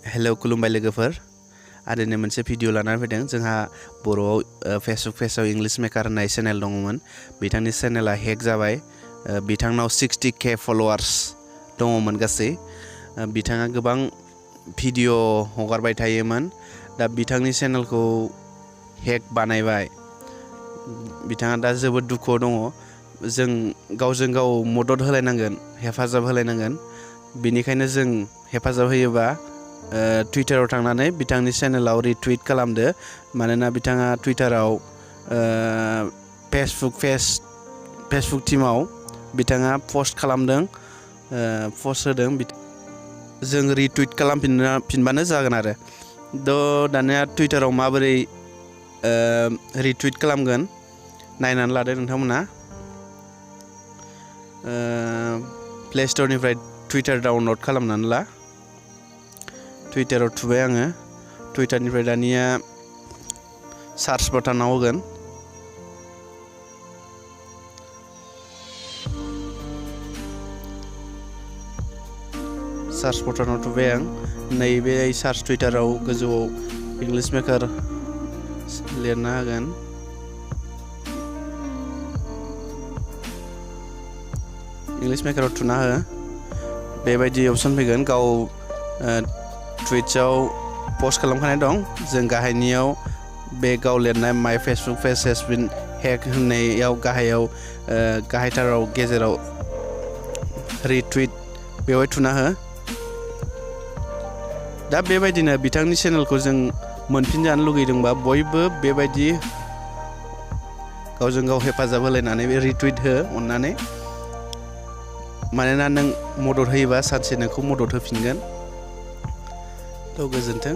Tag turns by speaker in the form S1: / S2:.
S1: hello खुलुमबाय लोगोफोर आरो मोनसे भिडिअ लानानै फैदों जोंहा बर'आव फेसबुक पेजआव इंलिश मेकार होननाय चेनेल दङमोन बिथांनि चेनेला हेक जाबाय बिथांनाव 60K फलोवार्स दङमोन गासै बिथाङा गोबां भिडिअ हगारबाय थायोमोन दा बिथांनि चेनेलखौ हेक बानायबाय बिथाङा दा जोबोद दुखुआव दङ जों गावजों गाव मदद होलायनांगोन हेफाजाब होलायनांगोन बेनिखायनो जों हेफाजाब होयोबा टुइटाराव थांनानै बिथांनि चेनेलाव रिटुइट खालामदो मानोना बिथाङा टुइटाराव फेसबुक टीमाव बिथाङा पस्ट खालामदों पस्ट होदों जों रिटुइट खालामफिनबानो जागोन आरो दानिया टुइटाराव माबोरै रिटुइट खालामगोन नायनानै लादो नोंथांमोना प्ले स्टोरनिफ्राय टुइटार डाउनलड खालामनानै ला टुइटाराव थुबाय आङो टुइटारनिफ्राय दानिया सार्च बाटनाव होगोन सार्च बाटनाव थुबाय आं नैबे सार्च टुइटाराव गोजौआव इंलिश मेकार लिरना होगोन इंलिश मेकाराव थुना हो बेबायदि अपसन फैगोन गाव टुइट्सआव पस्ट खालामखानाय दं जों गाहायनियाव बे गाव लिरनाय माय Facebook page has been hack होननायाव गाहायथाराव गेजेराव रिटुइट बेवहाय थुना हो दा बेबायदिनो बिथांनि चेनेलखौ जों मोनफिनजानो लुगैदोंबा बयबो बेबायदि गावजों गाव हेफाजाब होलायनानै बे रिटुइट हो अननानै मानोना नों मदद होयोबा सानसे नोंखौ मदद होफिनगोन गोजोन्थों